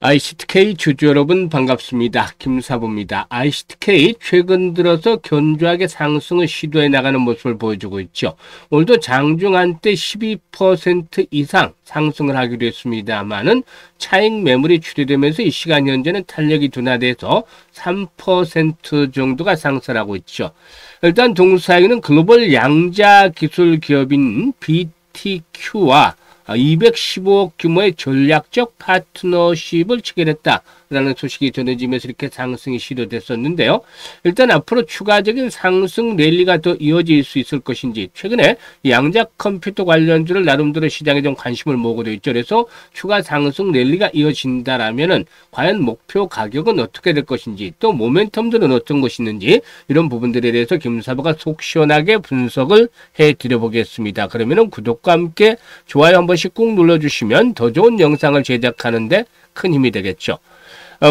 ICTK 주주 여러분 반갑습니다. 김사부입니다. ICTK 최근 들어서 견조하게 상승을 시도해 나가는 모습을 보여주고 있죠. 오늘도 장중 한때 12% 이상 상승을 하기로 했습니다만은 차익 매물이 출회되면서 이 시간 현재는 탄력이 둔화돼서 3% 정도가 상승하고 있죠. 일단 동사에는 글로벌 양자 기술 기업인 BTQ와 215억 규모의 전략적 파트너십을 체결했다라는 소식이 전해지면서 이렇게 상승이 시도됐었는데요. 일단 앞으로 추가적인 상승 랠리가 더 이어질 수 있을 것인지, 최근에 양자 컴퓨터 관련주를 나름대로 시장에 좀 관심을 모으고 있죠. 그래서 추가 상승 랠리가 이어진다라면은 과연 목표 가격은 어떻게 될 것인지, 또 모멘텀들은 어떤 것이 있는지, 이런 부분들에 대해서 김사부가 속 시원하게 분석을 해드려 보겠습니다. 그러면은 구독과 함께 좋아요 한번 꾹 눌러주시면 더 좋은 영상을 제작하는데 큰 힘이 되겠죠.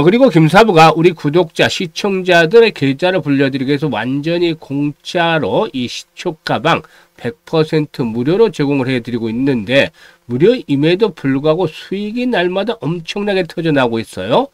그리고 김사부가 우리 구독자, 시청자들의 계좌를 불려드리기 위해서 완전히 공짜로 이 시초가방 100% 무료로 제공을 해드리고 있는데, 무료임에도 불구하고 수익이 날마다 엄청나게 터져나오고 있어요.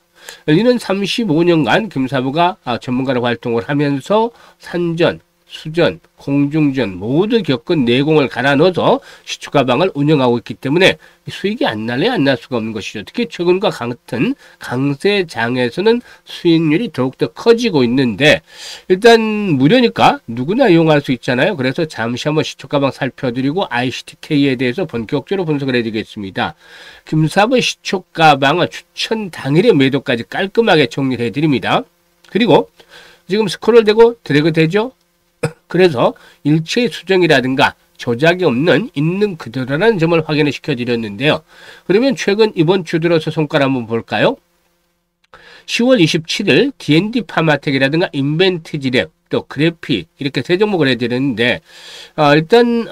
이는 35년간 김사부가 전문가로 활동을 하면서 산전, 수전, 공중전 모두 겪은 내공을 갈아 넣어서 시초가방을 운영하고 있기 때문에 수익이 안 날래 안 날 수가 없는 것이죠. 특히 최근과 같은 강세장에서는 수익률이 더욱더 커지고 있는데, 일단 무료니까 누구나 이용할 수 있잖아요. 그래서 잠시 한번 시초가방 살펴드리고 ICTK에 대해서 본격적으로 분석을 해드리겠습니다. 김사부 시초가방은 추천 당일의 매도까지 깔끔하게 정리를 해드립니다. 그리고 지금 스크롤 되고 드래그 되죠? 그래서 일체 수정이라든가 조작이 없는 있는 그대로라는 점을 확인을 시켜드렸는데요. 그러면 최근 이번 주 들어서 손가락 한번 볼까요? 10월 27일 D&D 파마텍이라든가 인벤티지랩, 또 그래픽, 이렇게 세 종목을 해드렸는데, 일단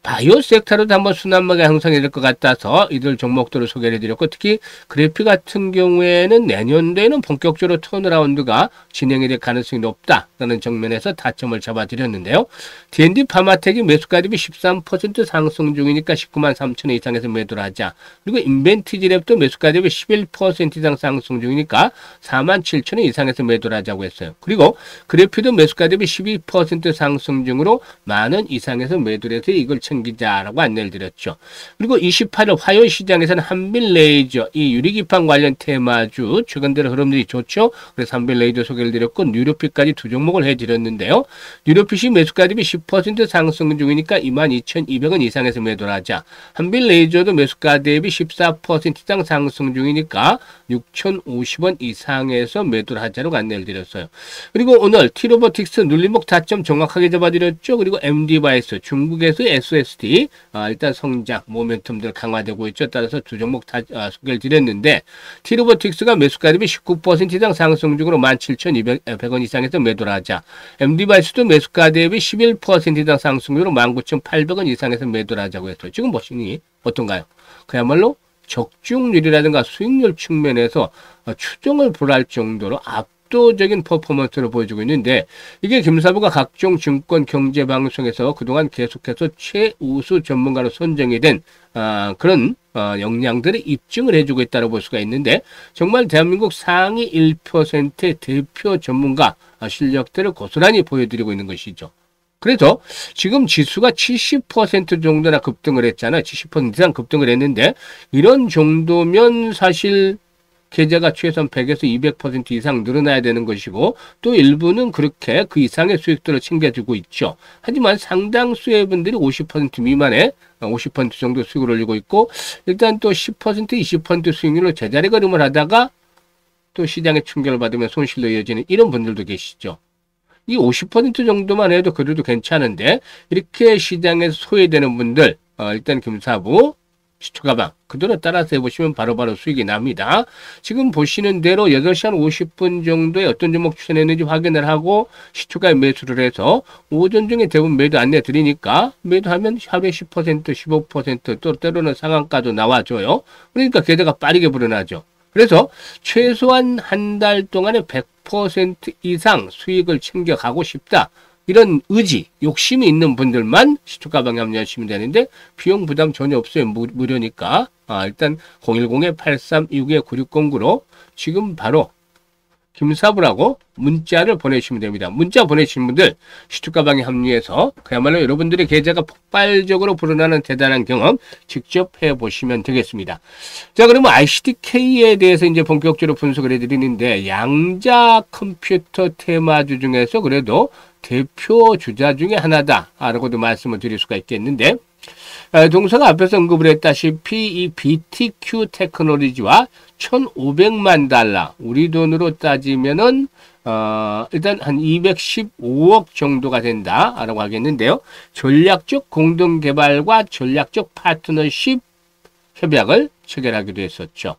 바이오 섹터로도 한번 순환매가 형성이 될 것 같아서 이들 종목들을 소개를 해드렸고, 특히 그래픽 같은 경우에는 내년도에는 본격적으로 턴어라운드가 진행이 될 가능성이 높다라는 정면에서 타점을 잡아드렸는데요. D&D 파마텍이 매수가 대비 13% 상승 중이니까 19만 3천 원 이상에서 매도를 하자. 그리고 인벤티지랩도 매수가 대비 11% 이상 상승 중이니까 4만 7천 원 이상에서 매도를 하자고 했어요. 그리고 그래픽도 매수가 대비 12% 상승 중으로 만원 이상에서 매도를 해서 이걸 챙기자라고 안내를 드렸죠. 그리고 28일 화요일 시장에서는 한빌레이저, 이 유리기판 관련 테마주 최근 들어 흐름들이 좋죠. 그래서 한빌레이저 소개를 드렸고, 뉴로핏까지 두 종목을 해드렸는데요. 뉴로핏이 매수가 대비 10% 상승 중이니까 22,200원 이상에서 매도를 하자. 한빌레이저도 매수가 대비 14% 이상 상승 중이니까 6,050원 이상에서 매도를 하자고 안내를 드렸어요. 그리고 오늘 T로보틱스 눌림목 타점 정확하게 잡아드렸죠. 그리고 MD바이스, 중국에서 SSD, 일단 성장, 모멘텀들 강화되고 있죠. 따라서 두 종목 소개를 드렸는데, T로보틱스가 매수가 대비 19% 이상 상승 중으로 17,200원 이상에서 매도를 하자. MD바이스도 매수가 대비 11% 이상 상승 중으로 19,800원 이상에서 매도를 하자고 했어요. 지금 보시니 어떤가요? 그야말로 적중률이라든가 수익률 측면에서 추종을 불할 정도로 압도적인 퍼포먼스를 보여주고 있는데, 이게 김사부가 각종 증권 경제 방송에서 그동안 계속해서 최우수 전문가로 선정이 된 그런 역량들을 입증을 해주고 있다고 볼 수가 있는데, 정말 대한민국 상위 1%의 대표 전문가 실력들을 고스란히 보여드리고 있는 것이죠. 그래서 지금 지수가 70% 정도나 급등을 했잖아요. 70% 이상 급등을 했는데, 이런 정도면 사실 계좌가 최소한 100에서 200% 이상 늘어나야 되는 것이고, 또 일부는 그렇게 그 이상의 수익들을 챙겨주고 있죠. 하지만 상당수의 분들이 50% 미만의 50% 정도 수익을 올리고 있고, 일단 또 10%, 20% 수익률로 제자리 걸음을 하다가 또 시장의 충격을 받으면 손실로 이어지는 이런 분들도 계시죠. 이 50% 정도만 해도 그래도 괜찮은데, 이렇게 시장에서 소외되는 분들, 일단 김사부 시초가방 그대로 따라서 해보시면 바로바로 수익이 납니다. 지금 보시는 대로 8시 한 50분 정도에 어떤 종목 추천했는지 확인을 하고 시초가에 매수를 해서, 오전 중에 대부분 매도 안내 드리니까 매도하면 하루에 10%, 15%, 또 때로는 상한가도 나와줘요. 그러니까 계좌가 빠르게 불어나죠. 그래서 최소한 한 달 동안에 100% 이상 수익을 챙겨가고 싶다, 이런 의지, 욕심이 있는 분들만 시초가방에 합류하시면 되는데, 비용 부담 전혀 없어요. 무료니까. 일단 010-8329-9609로 지금 바로 김사부라고 문자를 보내주시면 됩니다. 문자 보내주신 분들 시투가방에 합류해서 그야말로 여러분들의 계좌가 폭발적으로 불어나는 대단한 경험 직접 해보시면 되겠습니다. 자, 그러면 ICT-K에 대해서 이제 본격적으로 분석을 해드리는데, 양자 컴퓨터 테마주 중에서 그래도 대표 주자 중에 하나다라고도 말씀을 드릴 수가 있겠는데, 동서가 앞에서 언급을 했다시피 이 BTQ 테크놀로지와 1,500만 달러, 우리 돈으로 따지면은 일단 한 215억 정도가 된다라고 하겠는데요. 전략적 공동 개발과 전략적 파트너십 협약을 체결하기도 했었죠.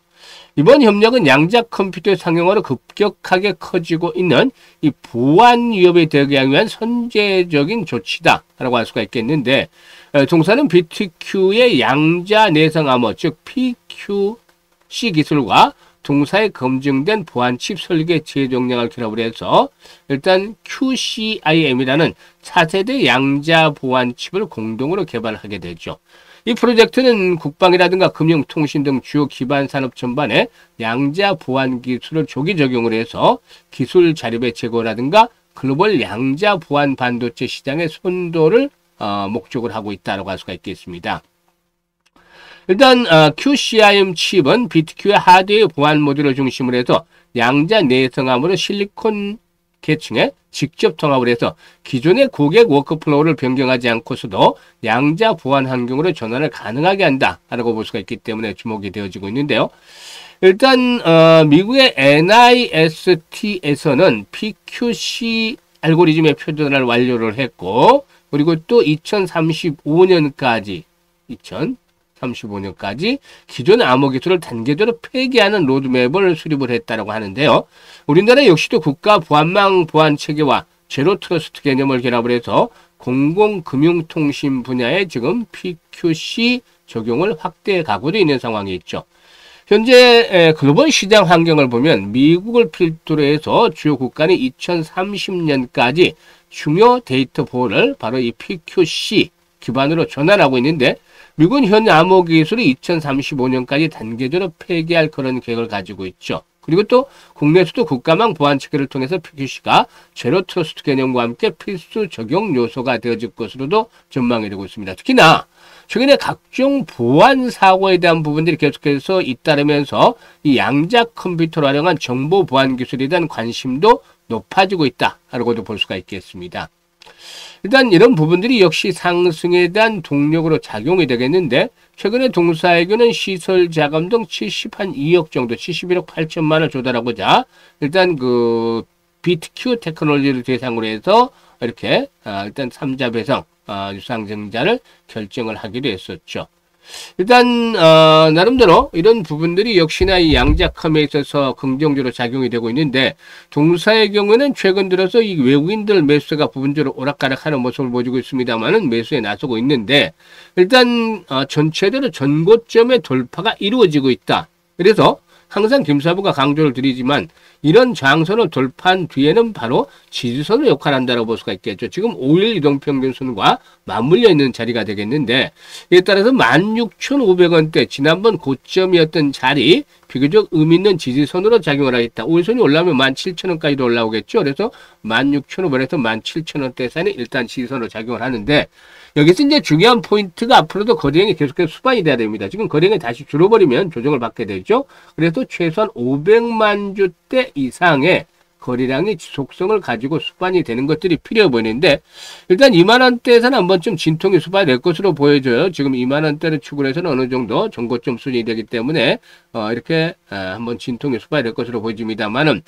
이번 협력은 양자 컴퓨터 상용화로 급격하게 커지고 있는 이 보안 위협에 대응하기 위한 선제적인 조치다라고 할 수가 있겠는데, 동사는 BTQ의 양자 내성 암호, 즉 PQC 기술과 동사에 검증된 보안칩 설계 재정량을 결합을 해서 일단 QCIM이라는 차세대 양자 보안칩을 공동으로 개발하게 되죠. 이 프로젝트는 국방이라든가 금융, 통신 등 주요 기반 산업 전반에 양자 보안 기술을 조기 적용을 해서 기술 자립의 제고라든가 글로벌 양자 보안 반도체 시장의 선도를 목적을 하고 있다고 할 수가 있겠습니다. 일단 QCIM 칩은 BTQ의 하드웨어 보안 모듈을 중심으로 해서 양자 내성암으로 실리콘 계층에 직접 통합을 해서 기존의 고객 워크플로우를 변경하지 않고서도 양자 보안 환경으로 전환을 가능하게 한다라고 볼 수가 있기 때문에 주목이 되어지고 있는데요. 일단 미국의 NIST에서는 PQC 알고리즘의 표준화를 완료를 했고, 그리고 또 2035년까지 기존 암호 기술을 단계적으로 폐기하는 로드맵을 수립을 했다고 하는데요. 우리나라 역시도 국가 보안망 보안 체계와 제로 트러스트 개념을 결합을 해서 공공금융통신 분야에 지금 PQC 적용을 확대해 가고도 있는 상황이 있죠. 현재 글로벌 시장 환경을 보면 미국을 필두로 해서 주요 국가는 2030년까지 중요 데이터 보호를 바로 이 PQC 기반으로 전환하고 있는데, 미국은 현 암호 기술을 2035년까지 단계적으로 폐기할 그런 계획을 가지고 있죠. 그리고 또 국내에서도 국가망 보안 체계를 통해서 PQC가 제로 트러스트 개념과 함께 필수 적용 요소가 되어질 것으로도 전망이 되고 있습니다. 특히나 최근에 각종 보안 사고에 대한 부분들이 계속해서 잇따르면서 이 양자 컴퓨터를 활용한 정보 보안 기술에 대한 관심도 높아지고 있다라고도 볼 수가 있겠습니다. 일단 이런 부분들이 역시 상승에 대한 동력으로 작용이 되겠는데, 최근에 동사에게는 시설 자금 등 72억 정도, 71억 8천만을 조달하고자 일단 그 BTQ 테크놀로지를 대상으로 해서 이렇게 일단 3자 배상 유상증자를 결정을 하기도 했었죠. 일단 나름대로 이런 부분들이 역시나 이 양자컴에 있어서 긍정적으로 작용이 되고 있는데, 동사의 경우에는 최근 들어서 이 외국인들 매수가 부분적으로 오락가락하는 모습을 보여주고 있습니다만은 매수에 나서고 있는데, 일단 전체적으로 전고점의 돌파가 이루어지고 있다. 그래서 항상 김사부가 강조를 드리지만 이런 저항선을 돌파한 뒤에는 바로 지지선을 역할한다고 볼 수가 있겠죠. 지금 5일 이동평균선과 맞물려 있는 자리가 되겠는데, 이에 따라서 16,500원대 지난번 고점이었던 자리 비교적 의미 있는 지지선으로 작용을 하겠다. 5일선이 올라오면 17,000원까지도 올라오겠죠. 그래서 16,500원에서 17,000원대 사이는 일단 지지선으로 작용을 하는데, 여기서 이제 중요한 포인트가 앞으로도 거래량이 계속해서 수반이 돼야 됩니다. 지금 거래량이 다시 줄어버리면 조정을 받게 되죠. 그래서 최소한 500만 주대 이상의 거래량이 지속성을 가지고 수반이 되는 것들이 필요해 보이는데, 일단 2만원대에서는 한 번쯤 진통이 수반이 될 것으로 보여져요. 지금 2만원대를 축으로 해서는 어느 정도 전고점 수준이 되기 때문에 이렇게 한번 진통이 수반이 될 것으로 보여집니다만은,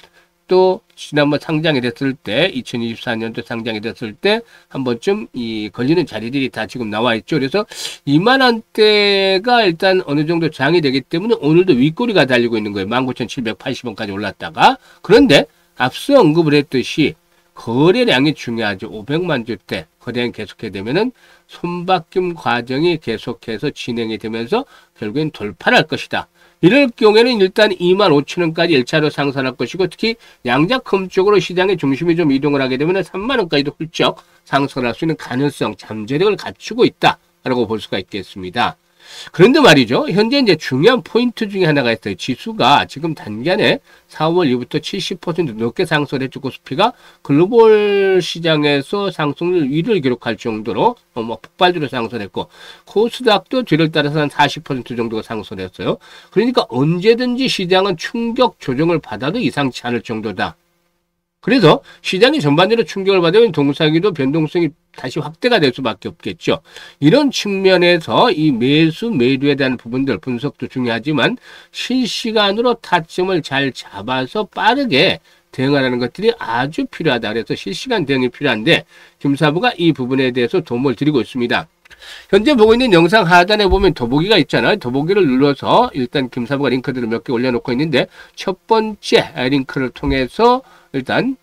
또 지난번 상장이 됐을 때 2024년도 상장이 됐을 때 한 번쯤 이 걸리는 자리들이 다 지금 나와 있죠. 그래서 2만원대가 일단 어느 정도 저항이 되기 때문에 오늘도 윗꼬리가 달리고 있는 거예요. 19,780원까지 올랐다가. 그런데 앞서 언급을 했듯이 거래량이 중요하죠. 500만 주대 거래량이 계속해야 되면은 손바뀜 과정이 계속해서 진행이 되면서 결국엔 돌파를 할 것이다. 이럴 경우에는 일단 25,000원까지 1차로 상승할 것이고, 특히 양자컴 쪽으로 시장의 중심이 좀 이동을 하게 되면 3만원까지도 훌쩍 상승할 수 있는 가능성, 잠재력을 갖추고 있다라고 볼 수가 있겠습니다. 그런데 말이죠. 현재 이제 중요한 포인트 중에 하나가 있어요. 지수가 지금 단기간에 4월 이후부터 70% 넘게 상승을 해주고 코스피가 글로벌 시장에서 상승률 1위를 기록할 정도로 폭발적으로 상승했고 코스닥도 뒤를 따라서 한 40% 정도가 상승했어요. 그러니까 언제든지 시장은 충격 조정을 받아도 이상치 않을 정도다. 그래서 시장이 전반적으로 충격을 받으면 동사기도 변동성이 다시 확대가 될 수밖에 없겠죠. 이런 측면에서 이 매수, 매도에 대한 부분들 분석도 중요하지만 실시간으로 타점을 잘 잡아서 빠르게 대응하는 것들이 아주 필요하다. 그래서 실시간 대응이 필요한데 김사부가 이 부분에 대해서 도움을 드리고 있습니다. 현재 보고 있는 영상 하단에 보면 더보기가 있잖아요. 더보기를 눌러서 일단 김사부가 링크들을 몇 개 올려놓고 있는데 첫 번째 링크를 통해서 일단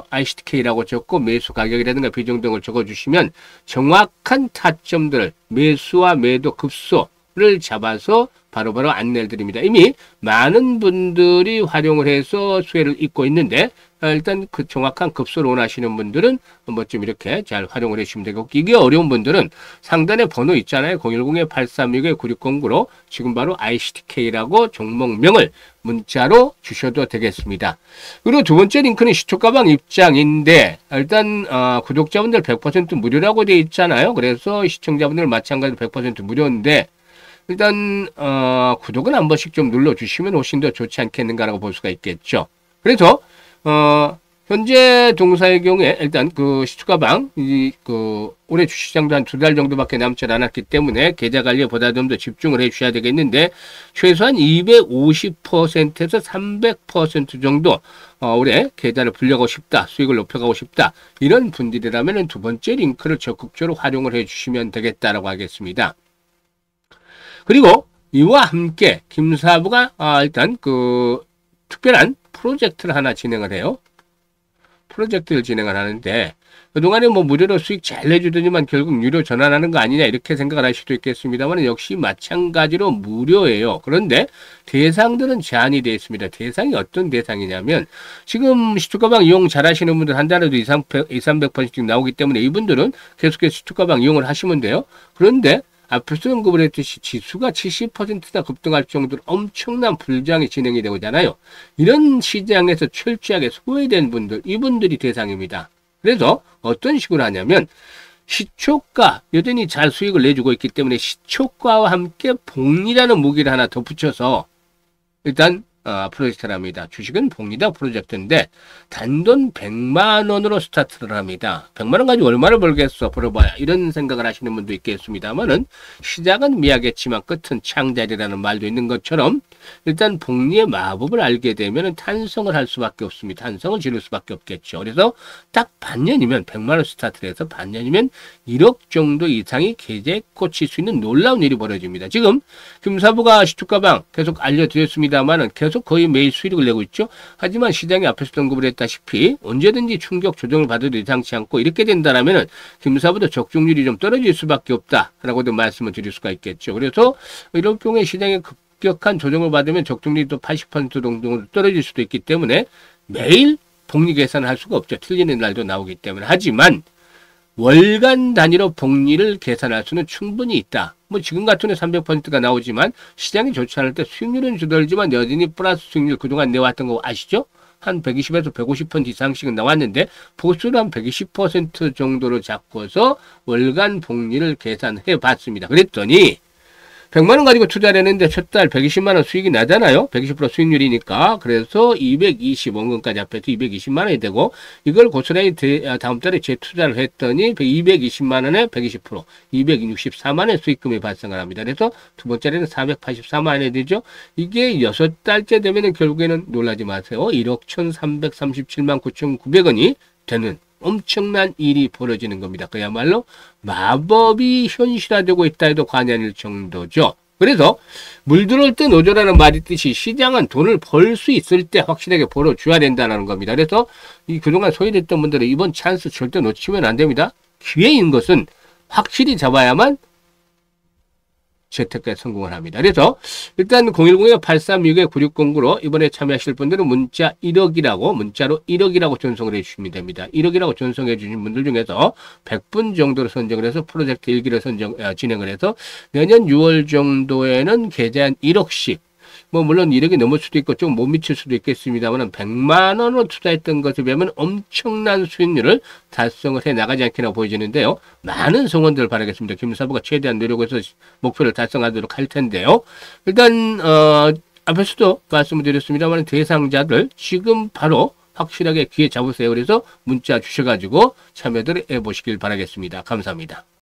ICTK라고 적고 매수 가격이라든가 비중 등을 적어주시면 정확한 타점들 매수와 매도 급소를 잡아서 바로바로 안내를 드립니다. 이미 많은 분들이 활용을 해서 수혜를 입고 있는데 일단 그 정확한 급소를 원하시는 분들은 한번 좀 이렇게 잘 활용을 해주시면 되고 이게 어려운 분들은 상단에 번호 있잖아요. 010-8362-9609로 지금 바로 ICTK라고 종목명을 문자로 주셔도 되겠습니다. 그리고 두 번째 링크는 시초가방 입장인데 일단 구독자분들 100% 무료라고 되어 있잖아요. 그래서 시청자분들 마찬가지로 100% 무료인데 일단 구독은 한 번씩 좀 눌러주시면 훨씬 더 좋지 않겠는가라고 볼 수가 있겠죠. 그래서 현재 동사의 경우에 일단 그 시초가방 올해 주식시장도 한 2달 정도밖에 남지 않았기 때문에 계좌 관리에 보다 좀 더 집중을 해 주셔야 되겠는데 최소한 250%에서 300% 정도 올해 계좌를 불려가고 싶다, 수익을 높여가고 싶다 이런 분들이라면 두 번째 링크를 적극적으로 활용을 해 주시면 되겠다라고 하겠습니다. 그리고 이와 함께 김사부가 일단 그 특별한 프로젝트를 하나 진행을 해요. 프로젝트를 진행을 하는데 그동안에 뭐 무료로 수익 잘 내주더니만 결국 유료 전환하는 거 아니냐 이렇게 생각을 할 수도 있겠습니다만 역시 마찬가지로 무료예요. 그런데 대상들은 제한이 되어 있습니다. 대상이 어떤 대상이냐면 지금 시초가방 이용 잘 하시는 분들 한 달에도 200~300%씩 나오기 때문에 이분들은 계속해서 시초가방 이용을 하시면 돼요. 그런데 앞에서 언급을 했듯이 지수가 70%나 급등할 정도로 엄청난 불장이 진행이 되고잖아요. 이런 시장에서 철저하게 소외된 분들, 이분들이 대상입니다. 그래서 어떤 식으로 하냐면 시초가 여전히 잘 수익을 내주고 있기 때문에 시초가와 함께 복리라는 무기를 하나 더 붙여서 일단 프로젝트를 합니다. 주식은 복리다 프로젝트인데 단돈 100만 원으로 스타트를 합니다. 100만 원 가지고 얼마를 벌겠어 벌어봐야 이런 생각을 하시는 분도 있겠습니다만은 시작은 미하겠지만 끝은 창자리라는 말도 있는 것처럼 일단 복리의 마법을 알게 되면 탄성을 할 수밖에 없습니다. 탄성을 지를 수밖에 없겠죠. 그래서 딱 반년이면 100만 원 스타트를 해서 반년이면 1억 정도 이상이 계좌에 꽂힐 수 있는 놀라운 일이 벌어집니다. 지금 김사부가 시초가방 계속 알려드렸습니다만은 계속 거의 매일 수익을 내고 있죠. 하지만 시장이 앞에서 언급을 했다시피 언제든지 충격 조정을 받아도 이상치 않고 이렇게 된다라면은 김사부도 적중률이 좀 떨어질 수밖에 없다라고도 말씀을 드릴 수가 있겠죠. 그래서 이런 경우에 시장에 급격한 조정을 받으면 적중률이 또 80% 정도 떨어질 수도 있기 때문에 매일 복리 계산을 할 수가 없죠. 틀리는 날도 나오기 때문에. 하지만 월간 단위로 복리를 계산할 수는 충분히 있다. 뭐 지금 같은 해 300%가 나오지만 시장이 좋지 않을 때 수익률은 주덜지만 여전히 플러스 수익률 그동안 내왔던 거 아시죠? 한 120에서 150% 이상씩은 나왔는데 보수를 한 120% 정도로 잡고서 월간 복리를 계산해 봤습니다. 그랬더니 100만 원 가지고 투자를 했는데 첫 달 120만 원 수익이 나잖아요. 120% 수익률이니까. 그래서 220원금까지 합해서 220만 원이 되고 이걸 고스란히 다음 달에 재투자를 했더니 220만 원에 120% 264만 원의 수익금이 발생을 합니다. 그래서 두 번째는 484만 원이 되죠. 이게 6달째 되면은 결국에는 놀라지 마세요. 1억 1,337만 9,900원이 되는 엄청난 일이 벌어지는 겁니다. 그야말로 마법이 현실화되고 있다 해도 과언이 아닐 정도죠. 그래서 물 들어올 때 노조라는 말이 있듯이 시장은 돈을 벌 수 있을 때 확실하게 벌어줘야 된다는 겁니다. 그래서 이 그동안 소외됐던 분들은 이번 찬스 절대 놓치면 안 됩니다. 기회인 것은 확실히 잡아야만 재테크에 성공을 합니다. 그래서 일단 010-836-9609로 이번에 참여하실 분들은 문자 1억이라고 문자로 1억이라고 전송을 해주시면 됩니다. 1억이라고 전송해 주신 분들 중에서 100분 정도로 선정을 해서 프로젝트 1기를 진행을 해서 내년 6월 정도에는 계좌 한 1억씩 뭐 물론 1억이 넘을 수도 있고 좀 못 미칠 수도 있겠습니다만 100만 원을 투자했던 것에 비하면 엄청난 수익률을 달성을 해 나가지 않겠나 보여지는데요. 많은 성원들 바라겠습니다. 김사부가 최대한 노력해서 목표를 달성하도록 할 텐데요. 일단 앞에서도 말씀을 드렸습니다만 대상자들 지금 바로 확실하게 귀에 잡으세요. 그래서 문자 주셔가지고 참여들 해보시길 바라겠습니다. 감사합니다.